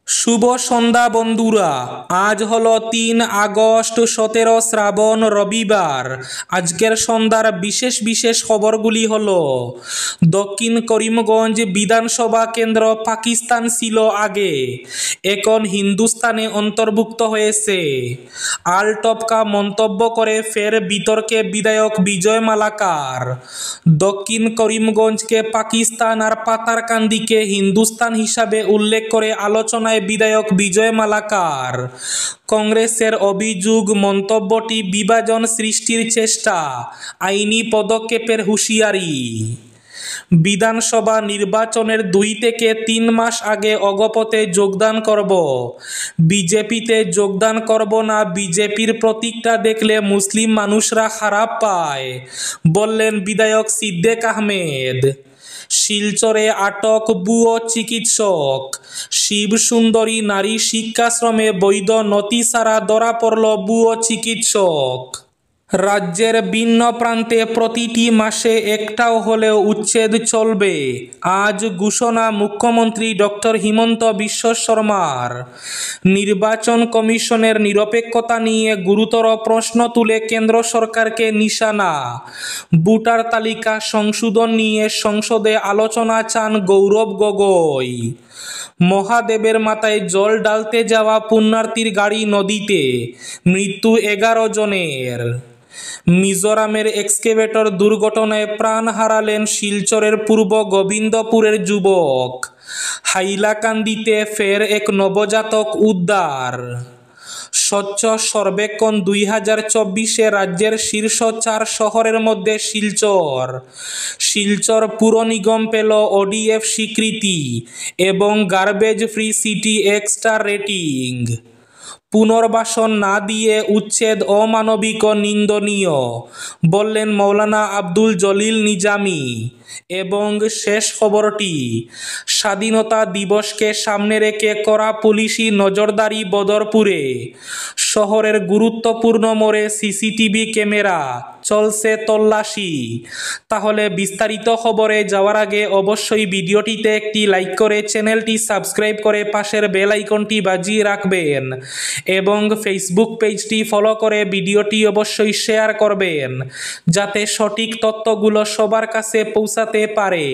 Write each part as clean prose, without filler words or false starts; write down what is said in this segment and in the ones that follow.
শুভ সন্ধ্যা বন্ধুরা। আজ হলো 3 আগস্ট, 17 শ্রাবণ, রবিবার। আজকের সন্ধ্যার বিশেষ বিশেষ খবরগুলি হলো: দক্ষিণ করিমগঞ্জ বিধানসভা কেন্দ্র পাকিস্তান ছিল আগে, এখন হিন্দুস্তানে অন্তর্ভুক্ত হয়েছে। আলটপকা মন্তব্য করে ফের বিতর্কে বিধায়ক বিজয় মালাকার। দক্ষিণ করিমগঞ্জকে পাকিস্তান আর পাতারকান্দিকে হিন্দুস্তান হিসাবে উল্লেখ করে আলোচনায় বিধায়ক বিজয় মালাকার। কংগ্রেসের অভিযোগ, মন্তব্যটি বিভাজন সৃষ্টির চেষ্টা, আইনি পদক্ষেপের হুঁশিয়ারি। বিধানসভা নির্বাচনের 2 থেকে 3 মাস আগে অগপতে যোগদান করব, বিজেপিতে যোগদান করব না। বিজেপির প্রতীকটা দেখলে মুসলিম মানুষরা খারাপ পায়, বললেন বিধায়ক সিদ্দেক আহমেদ। শিলচরে আটক ভুয়ো চিকিৎসক। শিবসুন্দরী নারী শিক্ষাশ্রমে বৈধ নথি ছাড়া ধরা পড়ল ভুয়ো চিকিৎসক। রাজ্যের ভিন্ন প্রান্তে প্রতিটি মাসে একটাও হলেও উচ্ছেদ চলবে, আজ ঘোষণা মুখ্যমন্ত্রী ডক্টর হিমন্ত বিশ্ব শর্মার। নির্বাচন কমিশনের নিরপেক্ষতা নিয়ে গুরুতর প্রশ্ন তুলে কেন্দ্র সরকারকে নিশানা। ভোটার তালিকা সংশোধন নিয়ে সংসদে আলোচনা চান গৌরব গগৈ। মহাদেবের মাথায় জল ঢালতে যাওয়া পুণ্যার্থীর গাড়ি নদীতে, মৃত্যু 11 জনের। মিজোরামের এক্সকেভেটর দুর্ঘটনায় প্রাণ হারালেন শিলচরের পূর্ব গোবিন্দপুরের যুবক। হাইলাকান্দিতে ফের এক নবজাতক উদ্ধার। স্বচ্ছ সর্বেক্ষণ 2024-এ রাজ্যের শীর্ষ 4 শহরের মধ্যে শিলচর। শিলচর পুর নিগম পেল ওডিএফ স্বীকৃতি এবং garbage free city 1 star rating. পুনর্বাসন না দিয়ে উচ্ছেদ অমানবিক ও নিন্দনীয়, বললেন মৌলানা আব্দুল জলিল নিজামী। এবং শেষ খবরটি, স্বাধীনতা দিবসকে সামনে রেখে কড়া পুলিশি নজরদারি বদরপুরে। শহরের গুরুত্বপূর্ণ মোড়ে সিসিটিভি ক্যামেরা, চলছে তল্লাশি। তাহলে বিস্তারিত খবরে যাওয়ার আগে অবশ্যই ভিডিওটিতে একটি লাইক করে চ্যানেলটি সাবস্ক্রাইব করে পাশের বেল আইকনটি বাজিয়ে রাখবেন এবং ফেসবুক পেজটি ফলো করে ভিডিওটি অবশ্যই শেয়ার করবেন, যাতে সঠিক তথ্যগুলো সবার কাছে পৌঁছাতে পারে।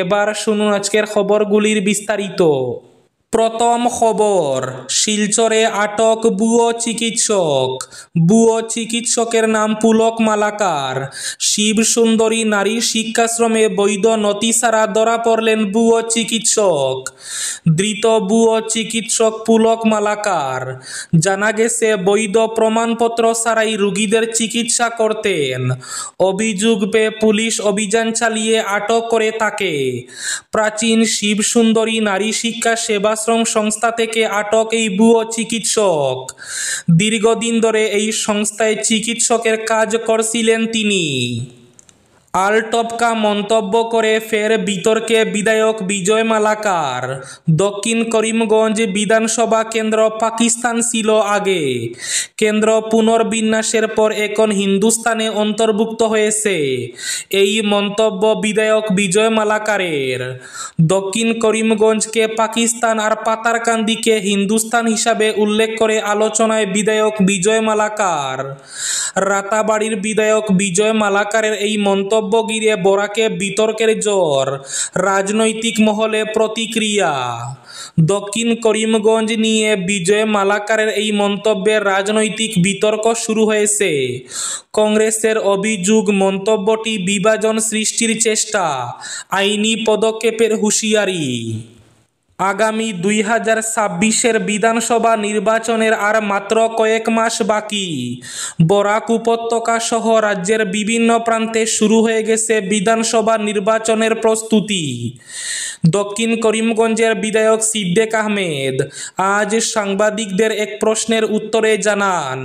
এবার শুনুন আজকের খবরগুলির বিস্তারিত। প্রথম খবর, শিলচরে আটক ভুয়ো চিকিৎসক। ভুয়ো চিকিৎসকের নাম পুলক মালাকার। শিবসুন্দরী নারী শিক্ষাশ্রমে বৈধ নথি ছাড়া ধরা পড়লেন ভুয়ো চিকিৎসক। ধৃত ভুয়ো চিকিৎসক পুলক মালাকার। জানা গেছে, বৈধ প্রমাণপত্র ছাড়াই রোগীদের চিকিৎসা করতেন। অভিযোগ পেয়ে পুলিশ অভিযান চালিয়ে আটক করে তাকে। প্রাচীন শিবসুন্দরী নারী শিক্ষা সেবাশ্রম সংস্থা থেকে আটক এই ভুয়ো চিকিৎসক। দীর্ঘদিন ধরে এই সংস্থায় চিকিৎসকের কাজ করছিলেন তিনি। আলটপকা মন্তব্য করে ফের বিতর্কে বিধায়ক বিজয় মালাকার। দক্ষিণ করিমগঞ্জ বিধানসভা কেন্দ্র পাকিস্তান ছিল আগে, কেন্দ্র পুনর্বিন্যাসের পর এখন হিন্দুস্তানে অন্তর্ভুক্ত হয়েছে, এই মন্তব্য বিধায়ক বিজয় মালাকারের। দক্ষিণ করিমগঞ্জকে পাকিস্তান আর পাতারকান্দিকে হিন্দুস্তান হিসাবে উল্লেখ করে আলোচনায় বিধায়ক বিজয় মালাকার। রাতাবাড়ির বিধায়ক বিজয় মালাকারের এই মন্তব্য ঘিরে বরাকে বিতর্কের ঝড়, রাজনৈতিক মহলে প্রতিক্রিয়া। দক্ষিণ করিমগঞ্জ নিয়ে বিজয় মালাকারের এই মন্তব্যে রাজনৈতিক বিতর্ক শুরু হয়েছে। কংগ্রেসের অভিযোগ, মন্তব্যটি বিভাজন সৃষ্টির চেষ্টা, আইনি পদক্ষেপের হুঁশিয়ারি। আগামী 2026-এর বিধানসভা নির্বাচনের আর মাত্র কয়েক মাস বাকি। বরাক উপত্যকা সহ রাজ্যের বিভিন্ন প্রান্তে শুরু হয়ে গেছে বিধানসভা নির্বাচনের প্রস্তুতি। দক্ষিণ করিমগঞ্জের বিধায়ক সিদ্দেক আহমেদ আজ সাংবাদিকদের এক প্রশ্নের উত্তরে জানান,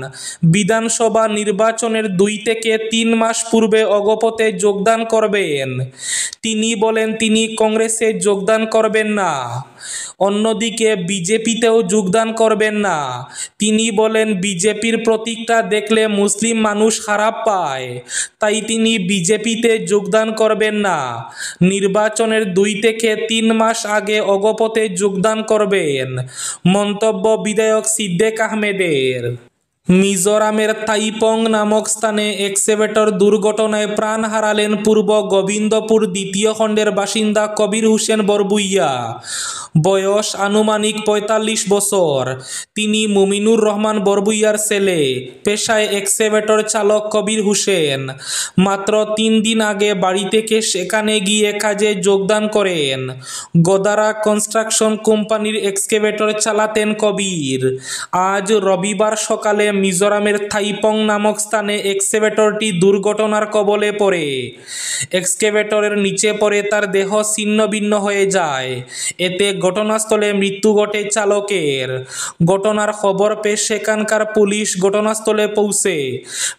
বিধানসভা নির্বাচনের 2 থেকে 3 মাস পূর্বে অগপতে যোগদান করবেন। তিনি বলেন তিনি কংগ্রেসে যোগদান করবেন না। অন্যদিকে বিজেপিতেও যোগদান করবেন না। তিনি বলেন, বিজেপির প্রতীকটা দেখলে মুসলিম মানুষ খারাপ পায়, তাই তিনি বিজেপিতে যোগদান করবেন না। নির্বাচনের 2 থেকে 3 মাস আগে অগপতে যোগদান করবেন, মন্তব্য বিধায়ক সিদ্দিক আহমেদের। মিজোরামের তাইপং নামক স্থানে এক্সকেভেটর দুর্ঘটনায় প্রাণ হারালেন পূর্ব গোবিন্দপুর 2 খণ্ডের বাসিন্দা কবির হোসেন বরবুইয়া। বয়স আনুমানিক 45 বছর। তিনি মুমিনুর রহমান বরবুইয়ার ছেলে। পেশায় এক্সকেভেটর চালক কবির হোসেন মাত্র 3 দিন আগে বাড়ি থেকে সেখানে গিয়ে কাজে যোগদান করেন। গোদারা কনস্ট্রাকশন কোম্পানির এক্সকেভেটর চালাতেন কবির। আজ রবিবার সকালে মিজোরামের থাইপং নামক স্থানে এক্সকেভেটরটি দুর্ঘটনার কবলে পড়ে। এক্সকেভেটরের নিচে পড়ে তার দেহ ছিন্নভিন্ন হয়ে যায়। এতে ঘটনাস্থলে মৃত্যু ঘটে চালকের। ঘটনার খবর পেয়ে সেখানকার পুলিশ ঘটনাস্থলে পৌঁছে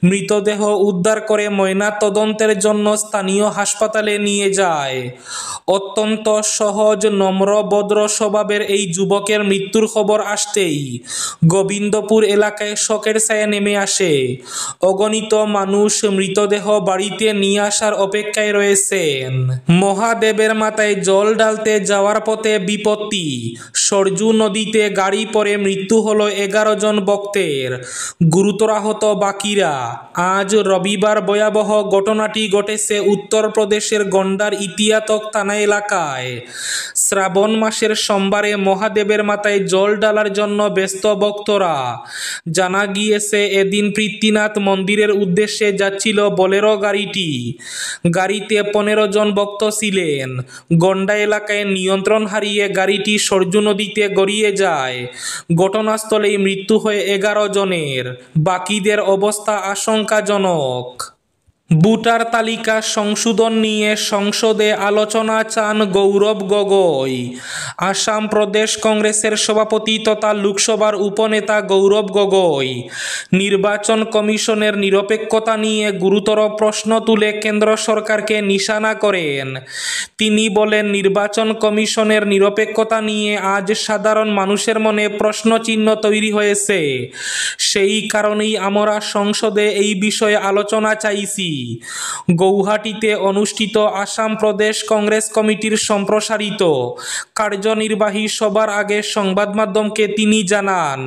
মৃতদেহ উদ্ধার করে ময়না তদন্তের জন্য স্থানীয় হাসপাতালে নিয়ে যায়। অত্যন্ত সহজ, নম্র, ভদ্র স্বভাবের এই যুবকের মৃত্যুর খবর আসতেই গোবিন্দপুর এলাকায় শোকের ছায়া নেমে আসে। অগণিত মানুষ মৃতদেহ বাড়িতে নিয়ে আসার অপেক্ষায় রয়েছেন। মহাদেবের মাথায় জল ঢালতে যাওয়ার পথে বিপত্তি। সরজু নদীতে গাড়ি পড়ে মৃত্যু হলো 11 জন ভক্তের, গুরুতর আহত বাকিরা। আজ রবিবার ভয়াবহ ঘটনাটি ঘটেছে উত্তরপ্রদেশের গন্ডার ইতিয়াতক থানা এলাকায়। শ্রাবণ মাসের সোমবারে মহাদেবের মাথায় জল ঢালার জন্য ব্যস্ত ভক্তরা। জানা গিয়েছে, এদিন পৃথ্বীনাথ মন্দিরের উদ্দেশ্যে যাচ্ছিল বোলেরো গাড়িটি। গাড়িতে 15 জন ভক্ত ছিলেন। গন্ডা এলাকায় নিয়ন্ত্রণ হারিয়ে গাড়িটি সরজু নদীতে গড়িয়ে যায়। ঘটনাস্থলেই মৃত্যু হয় 11 জনের। বাকিদের অবস্থা আশঙ্কাজনক। ভোটার তালিকা সংশোধন নিয়ে সংসদে আলোচনা চান গৌরব গগৈ। আসাম প্রদেশ কংগ্রেসের সভাপতি তথা লোকসভার উপনেতা গৌরব গগৈ নির্বাচন কমিশনের নিরপেক্ষতা নিয়ে গুরুতর প্রশ্ন তুলে কেন্দ্র সরকারকে নিশানা করেন। তিনি বলেন, নির্বাচন কমিশনের নিরপেক্ষতা নিয়ে আজ সাধারণ মানুষের মনে প্রশ্নচিহ্ন তৈরি হয়েছে। সেই কারণেই আমরা সংসদে এই বিষয়ে আলোচনা চাইছি। গৌহাটিতে অনুষ্ঠিত আসাম প্রদেশ কংগ্রেস কমিটির সম্প্রসারিত কার্যনির্বাহী সভার আগে সংবাদ মাধ্যমকে তিনি জানান,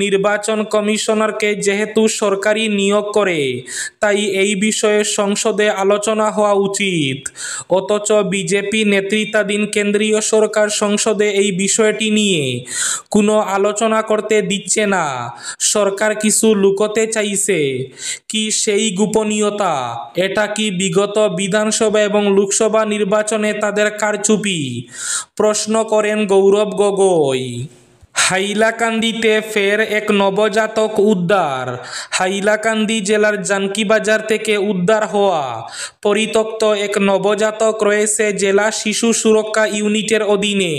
নির্বাচন কমিশনারকে যেহেতু সরকারি নিয়োগ করে, তাই এই বিষয়ে সংসদে আলোচনা হওয়া উচিত। অথচ বিজেপি নেতৃত্বাধীন কেন্দ্রীয় সরকার সংসদে এই বিষয়টি নিয়ে কোনো আলোচনা করতে দিচ্ছে না। সরকার কিছু লুকোতে চাইছে। কি সেই গোপনীয়তা? এটা কি বিগত বিধানসভা এবং লোকসভা নির্বাচনে তাদের কারচুপি? প্রশ্ন করেন গৌরব গগৈ। হাইলাকান্দিতে ফের এক নবজাতক উদ্ধার। হাইলাকান্দি জেলার জানকীবাজার থেকে উদ্ধার হওয়া পরিত্যক্ত এক নবজাতক রয়েছে জেলা শিশু সুরক্ষা ইউনিটের অধীনে।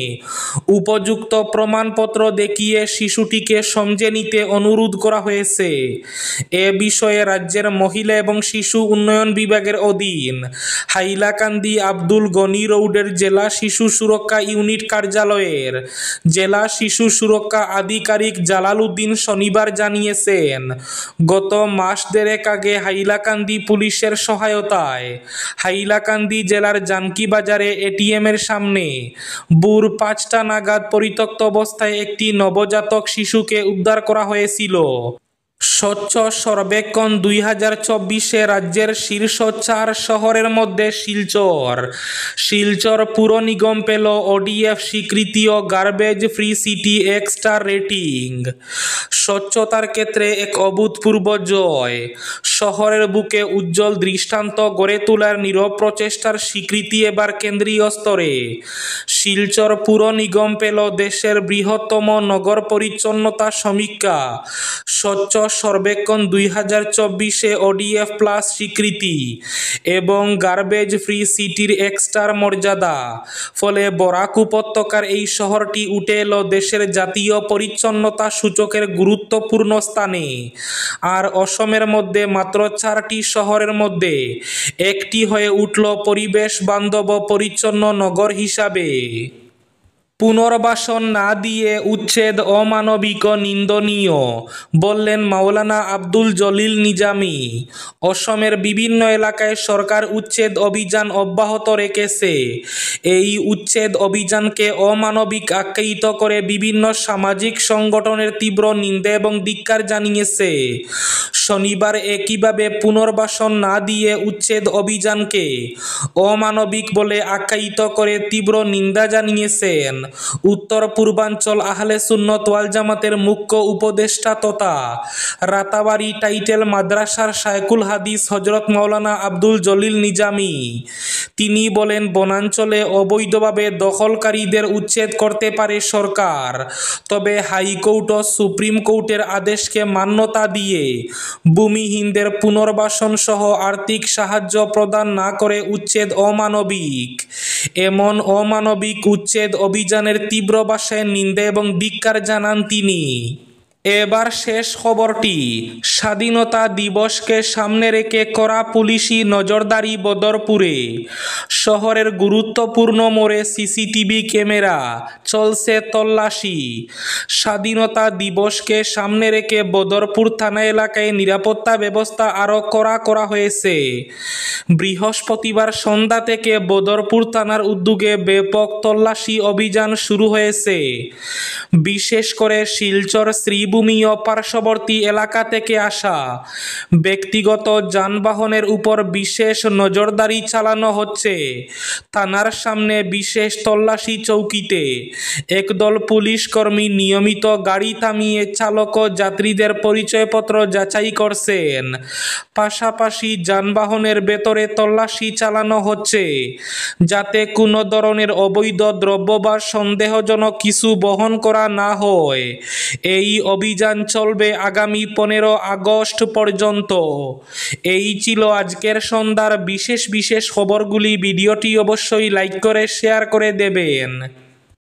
উপযুক্ত প্রমাণপত্র দেখিয়ে শিশুটিকে সমঝে নিতে অনুরোধ করা হয়েছে। এ বিষয়ে রাজ্যের মহিলা এবং শিশু উন্নয়ন বিভাগের অধীন হাইলাকান্দি আব্দুল গনি রোডের জেলা শিশু সুরক্ষা ইউনিট কার্যালয়ের জেলা শিশু সুরক্ষা আধিকারিক জালাল উদ্দিন শনিবার জানিয়েছেন, গত মাস দেড়েক আগে হাইলাকান্দি পুলিশের সহায়তায় হাইলাকান্দি জেলার জানকীবাজারে এটিএমের সামনে ভোর 5টা নাগাদ পরিত্যক্ত অবস্থায় একটি নবজাতক শিশুকে উদ্ধার করা হয়েছিল। স্বচ্ছ সর্বেক্ষণ 2024 রাজ্যের শীর্ষ 4 শহরের মধ্যে শিলচর। শিলচর পুর নিগম পেল ওডিএফ স্বীকৃতি ও garbage free city 1 star rating. স্বচ্ছতার ক্ষেত্রে এক অভূতপূর্ব জয়। শহরের বুকে উজ্জ্বল দৃষ্টান্ত গড়ে তোলার নীরব প্রচেষ্টার স্বীকৃতি এবার কেন্দ্রীয় স্তরে। শিলচর পুর নিগম পেল দেশের বৃহত্তম নগর পরিচ্ছন্নতা সমীক্ষা স্বচ্ছ সর্বেক্ষণ 2024 ওডিএফ প্লাস স্বীকৃতি এবং গার্বেজ ফ্রি সিটির 1 স্টার মর্যাদা। ফলে বরাক উপত্যকার এই শহরটি উঠে এলো দেশের জাতীয় পরিচ্ছন্নতা সূচকের গুরুত্বপূর্ণ স্থানে। আর অসমের মধ্যে মাত্র 4টি শহরের মধ্যে একটি হয়ে উঠল পরিবেশ বান্ধব পরিচ্ছন্ন নগর হিসাবে। পুনর্বাসন না দিয়ে উচ্ছেদ অমানবিক ও নিন্দনীয়, বললেন মাওলানা আব্দুল জলিল নিজামী। অসমের বিভিন্ন এলাকায় সরকার উচ্ছেদ অভিযান অব্যাহত রেখেছে। এই উচ্ছেদ অভিযানকে অমানবিক আখ্যায়িত করে বিভিন্ন সামাজিক সংগঠনের তীব্র নিন্দা এবং ধিক্কার জানিয়েছে। শনিবার একইভাবে পুনর্বাসন না দিয়ে উচ্ছেদ অভিযানকে অমানবিক বলে আখ্যায়িত করে তীব্র নিন্দা জানিয়েছেন উত্তর পূর্বাঞ্চল আহলে সুন্নত ওয়াল জামাতের মুখ্য উপদেষ্টা তথা রাতাবাড়ী টাইটেল মাদ্রাসার শায়খুল হাদিস হযরত মাওলানা আব্দুল জলিল নিজামী। তিনি বলেন, বনাঞ্চলে অবৈধভাবে দখলকারীদের উচ্ছেদ করতে পারে সরকার, তবে হাইকোর্ট ও সুপ্রিম কোর্টের আদেশকে মান্যতা দিয়ে ভূমিহীনদের পুনর্বাসন সহ আর্থিক সাহায্য প্রদান না করে উচ্ছেদ অমানবিক। এমন অমানবিক উচ্ছেদ অভিযানের তীব্র ভাষায় নিন্দা এবং ধিক্কার জানান তিনি। এবার শেষ খবরটি। স্বাধীনতা দিবসকে সামনে রেখে কড়া পুলিশি নজরদারি বদরপুরে। শহরের গুরুত্বপূর্ণ মোড়ে সিসিটিভি ক্যামেরা, চলছে তল্লাশি। স্বাধীনতা দিবসকে সামনে রেখে বদরপুর থানা এলাকায় নিরাপত্তা ব্যবস্থা আরও কড়া করা হয়েছে। বৃহস্পতিবার সন্ধ্যা থেকে বদরপুর থানার উদ্যোগে ব্যাপক তল্লাশি অভিযান শুরু হয়েছে। বিশেষ করে শিলচর শ্রীভূমি ও পার্শ্ববর্তী এলাকা থেকে আসা ব্যক্তিগত যানবাহনের উপর বিশেষ নজরদারি চালানো হচ্ছে। থানার সামনে বিশেষ তল্লাশি চৌকিতে একদল পুলিশ কর্মী নিয়মিত গাড়ি থামিয়ে চালক ও যাত্রীদের পরিচয়পত্র যাচাই করছেন। পাশাপাশি যানবাহনের ভেতরে তল্লাশি চালানো হচ্ছে যাতে কোনো ধরনের অবৈধ দ্রব্য বা সন্দেহজনক কিছু বহন করা না হয়। এই অভিযান চলবে আগামী 15 আগস্ট পর্যন্ত। এই ছিল আজকের সন্ধ্যার বিশেষ খবরগুলি। ভিডিওটি অবশ্যই লাইক করে শেয়ার করে দেবেন।